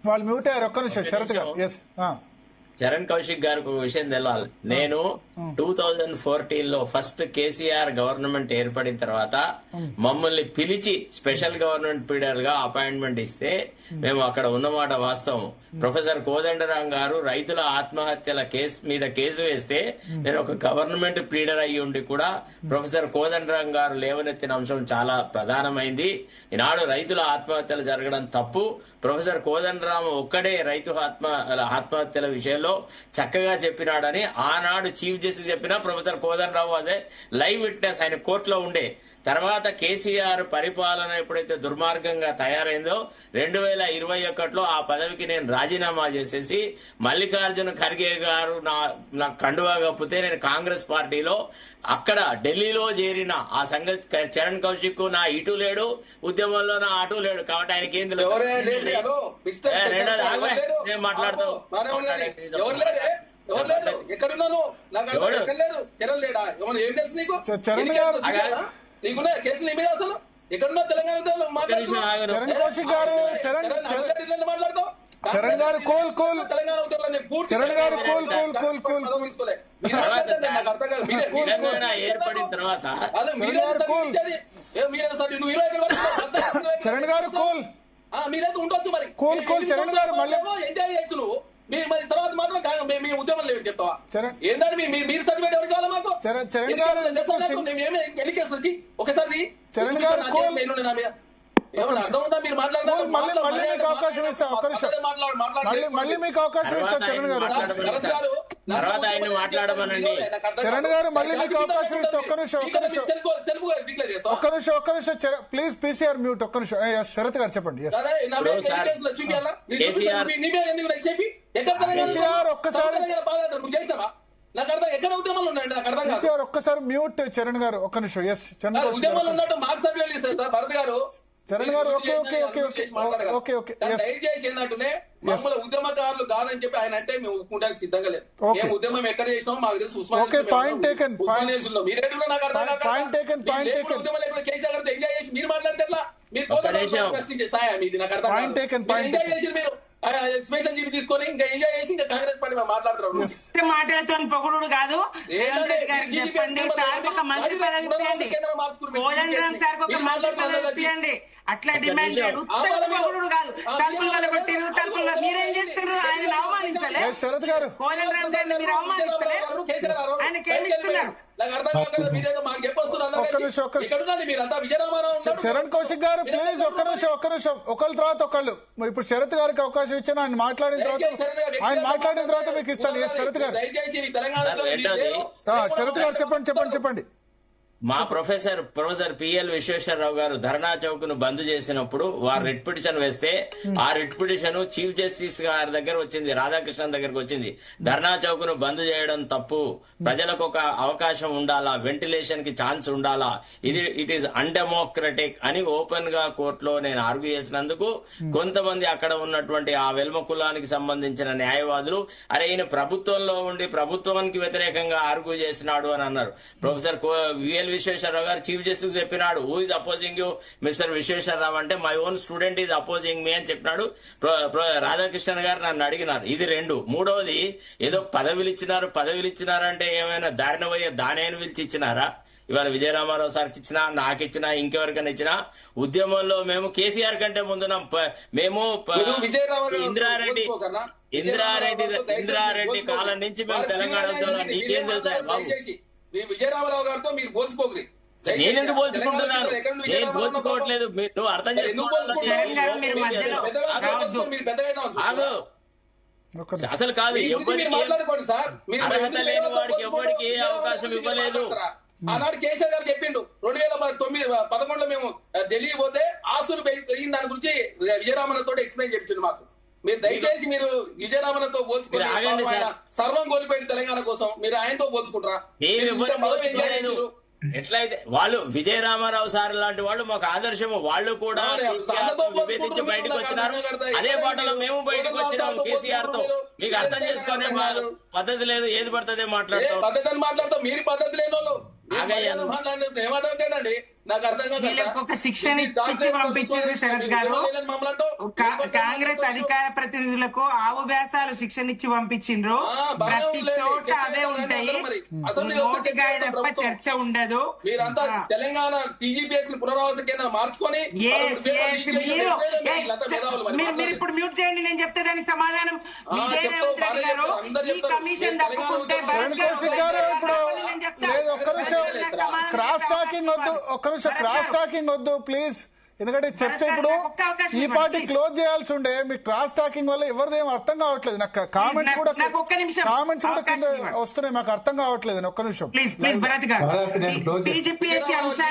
వాళ్ళు మ్యూట్ అయ్యారు. ఒక్క నిమిషం శరత్ గారు. ఎస్ చరణ్ కౌశిక్ గారికి ఒక విషయం తెలవాలి. నేను 2014 లో ఫస్ట్ కేసీఆర్ గవర్నమెంట్ ఏర్పడిన తర్వాత మమ్మల్ని పిలిచి స్పెషల్ గవర్నమెంట్ పీడర్ గా అపాయింట్మెంట్ ఇస్తే మేము అక్కడ ఉన్నమాట వాస్తవం. ప్రొఫెసర్ కోదండరాం గారు రైతుల ఆత్మహత్యల మీద కేసు వేస్తే నేను ఒక గవర్నమెంట్ పీడర్ అయ్యి ఉండి కూడా ప్రొఫెసర్ కోదండరాం గారు లేవనెత్తిన అంశం చాలా ప్రధానమైంది. ఈనాడు రైతుల ఆత్మహత్యలు జరగడం తప్పు. ప్రొఫెసర్ కోదండరాం ఒక్కడే రైతు ఆత్మహత్యల విషయంలో చక్కగా చెప్పినాడని ఆనాడు చీఫ్ జస్టిస్ చెప్పినా ప్రొఫెసర్ కోదండరావు అదే లైవ్ విట్నెస్, ఆయన కోర్టులో ఉండే. తర్వాత కేసీఆర్ పరిపాలన ఎప్పుడైతే దుర్మార్గంగా తయారైందో 2021లో ఆ పదవికి నేను రాజీనామా చేసేసి మల్లికార్జున ఖర్గే గారు నా కండువా కప్పితే నేను కాంగ్రెస్ పార్టీలో అక్కడ ఢిల్లీలో చేరిన ఆ సంగతి చరణ్ కౌశిక్ నా ఇటు లేడు, ఉద్యమంలో నా అటు లేడు. కాబట్టి ఆయనకి ఏం తెలియదు. నేను మాట్లాడతావు చరణ్ గారు నీకున్నా కేసులు ఏమీ అసలు ఎక్కడున్నా తెలంగాణ చరణ్ కౌశిక్ గారు మాట్లాడతావు. చరణ్ గారు కోల్ కోల్ తెలంగాణ చరణ్ గారు కోల్ కోల్ కోల్ కోల్ ఏర్పడిన తర్వాత చరణ్ గారు కోల్ మీరైతే ఉండొచ్చు మరి కోల్ కోల్ చరణ్ గారు మళ్ళీ ఎంజాయ్ చేయొచ్చు నువ్వు. మీరు మరి తర్వాత మాత్రం మీ ఉద్యమం లేదు చెప్తావా? ఏంటంటే మీరు సర్టిఫికేట్ ఎవరు కావాలి మాకు? చరణ్ గారు ఎన్ని కేసులు వచ్చి ఒకసారి చరణ్ గారు నా మీద అర్థం ఉందా? మీరు మాట్లాడతారు. మళ్ళీ మీకు అవకాశం ఇస్తా. ఒక్క నిమిషం మళ్ళీ మీకు అవకాశం ఇస్తా. చరణ్ గారు తర్వాత ఆయన మాట్లాడమనండి. చరణ్ గారు మళ్ళీ మీకు అవకాశం ఇస్తా. ఒక్క నిమిషం ప్లీజ్ పీసీఆర్ మ్యూట్. ఒక్క నిమిషం శరత్ గారు చెప్పండి. ఒక్కసారి నాకు అర్థం ఎక్కడ ఉద్యమాలు ఉన్నాయండి? నాకు అర్థం కాదు. ఒక్కసారి మ్యూట్ చరణ్ గారు. ఒక్క నిమిషం. ఎస్ ఉద్యమాలు ఉన్నట్టు మాకు సర్టిఫికేట్ ఇస్తారు సార్ భరత్ గారు. చరణ్ గారు okay okay okay okay okay దయచేసి ఏంటంటే మమ్మల్ని ఉద్యమకారులు కాదని చెప్పి ఆయన అంటే మేము ఒప్పుకుంటానికి సిద్ధంగా లేదు. మేము ఉద్యమం ఎక్కడ చేసినామో మాకు తెలుసు. మీరేంటో నాకు అర్థం కాక ఉద్యమం కేసీఆర్ గారితో ఎంజాయ్ చేసి మీరు మాట్లాడితే ఎట్లా? మీరు ప్రశ్నించే స్థాయి మీది నాకు అర్థం కాదు. ఎంజాయ్ చేసి మీరు స్పెషల్ జీపీ తీసుకొని ఇంకా ఎంజాయ్ చేసి ఇంకా కాంగ్రెస్ పార్టీ మాట్లాడుతున్నారు. మాట్లాడుతాను పొగడు కాదు. చెప్పండి సార్ ఒక మంత్రి పదవి ఇవ్వండి. అట్లా డిమాండ్ కాదు. తలుపులు కొట్టిరు, తలుపులు మీరేం చేస్తారు? ఆయన అవమానించాలి. శరత్ గారు కోదండరాం గారిని మీరు అవమానిస్తలే. ఆయనకి ఏమి ఇస్తున్నారు? చరణ్ కౌశిక్ గారు ప్లీజ్ ఒక్క నిమిషం ఒకళ్ళ తర్వాత ఒకళ్ళు. ఇప్పుడు శరత్ గారికి అవకాశం ఇచ్చాను. ఆయన మాట్లాడిన తర్వాత మీకు ఇస్తాను. శరత్ గారు చెప్పండి. మా ప్రొఫెసర్ పిఎల్ విశ్వేశ్వరరావు గారు ధర్నా చౌక్ ను బంద్ చేసినప్పుడు వారు రిట్ పిటిషన్ వేస్తే ఆ రిట్ పిటిషన్ చీఫ్ జస్టిస్ గారి దగ్గర వచ్చింది, రాధాకృష్ణన్ దగ్గరకు వచ్చింది. ధర్నా చౌక్ ను బంద్ చేయడం తప్పు, ప్రజలకు ఒక అవకాశం ఉండాలా, వెంటిలేషన్ కి ఛాన్స్ ఉండాలా, ఇట్ ఈస్ అన్డెమోక్రటిక్ అని ఓపెన్ గా కోర్టులో నేను ఆర్గ్యూ చేసినందుకు కొంతమంది అక్కడ ఉన్నటువంటి ఆ వెల్మ కులానికి సంబంధించిన న్యాయవాదులు అరే ఈయన ప్రభుత్వంలో ఉండి ప్రభుత్వానికి వ్యతిరేకంగా ఆర్గ్యూ చేసినాడు అని అన్నారు. ప్రొఫెసర్ విఎల్ విశ్వేశ్వరరావు గారు చీఫ్ జస్టిస్ చెప్పినాడు, who is opposing you mister Visweswara Rao అంటే my own student is opposing me అని చెప్పినాడు. రాధాకృష్ణన్ గారు నన్ను అడిగినారు. ఇది రెండు. మూడవది ఏదో పదవులు ఇచ్చినారంటే ఏమైనా దారిన పోయే దానేని పిలిచి ఇచ్చినారా? ఇవాళ విజయరామారావు సార్కి ఇచ్చినా, నాకు ఇచ్చినా, ఇంకెవరికైనా ఇచ్చినా ఉద్యమంలో మేము కేసీఆర్ కంటే ముందు మేము ఇంద్రారెడ్డి కాలం నుంచి మేము తెలంగాణ ఉద్యమంలో నీకేం తెలుసా బాబు? విజయరామారావు గారితో మీరు పోల్చుకోగలి. నేనెందుకు పోల్చుకుంటున్నాను? నేను పోల్చుకోవట్లేదు. నువ్వు అర్థం అసలు కాదు. అర్హత లేని వాడికి ఎవరికి ఏ అవకాశం ఇవ్వలేదు. ఆనాడు కేసీఆర్ గారు చెప్పిండు 2011లో మేము ఢిల్లీకి పోతే ఆస్తులు పెరిగిన దాని గురించి విజయరామన్తో ఎక్స్ప్లెయిన్ చెప్పిండు మాకు. మీరు దయచేసి మీరు విజయరామన్తో పోల్చుకుంటారు. సర్వం కోల్పోయింది తెలంగాణ కోసం. మీరు ఆయనతో పోల్చుకుంటారా? ఎట్లయితే వాళ్ళు విజయరామారావు సార్ లాంటి వాళ్ళు మాకు ఆదర్శము. వాళ్ళు కూడా విభేదించి బయటకు వచ్చినారు. అదే పాటలో మేము బయటకు వచ్చినాము కేసీఆర్ తో. మీకు అర్థం చేసుకునే పద్ధతి లేదు, ఏది పడితే మాట్లాడతాం. పద్ధతి మాట్లాడతాం. మీరు పద్ధతి లేని వాళ్ళు ఆగయ్యాను. మాట్లాడిన ఏమంటాడండి నాకు అర్థం కాదు. వీళ్ళకి ఒక శిక్షణ ఇచ్చి పంపించారు శరత్ గారు. కాంగ్రెస్ అధికార ప్రతినిధులకు ఆవు వ్యాసాలు శిక్షణ ఇచ్చి పంపించిండ్రు. ప్రతి చోట అదే ఉంటాయి. నోటికాయ తప్ప చర్చ ఉండదు. మీరంతా తెలంగాణ టీజీపీఎస్ ని పునరావాస కేంద్రం మార్చుకొని మీరు ఇప్పుడు మ్యూట్ చేయండి, నేను చెప్తే దానికి సమాధానం మీదే రేవంత్ రెడ్డి గారు. ఈ కమిషన్ తప్పుకుంటే భరత్ గారు కౌశిక్ గారు ఇప్పుడు లేదు, ఒక్క నిమిషం క్రాస్ టాకింగ్ వద్దు, ఒక్క నిమిషం క్రాస్ టాకింగ్ వద్దు ప్లీజ్. ఎందుకంటే చర్చ ఇప్పుడు ఈ పార్టీ క్లోజ్ చేయాల్సి ఉండే, మీ క్రాస్ టాకింగ్ వల్ల ఎవరిదేం అర్థం కావట్లేదు. నాకు కామెంట్స్ కూడా కింద వస్తున్నాయి, మాకు అర్థం కావట్లేదు. ఒక్క నిమిషం ప్లీజ్ భరత్ గారు. టీజీపీఎస్సీ అంశాన్ని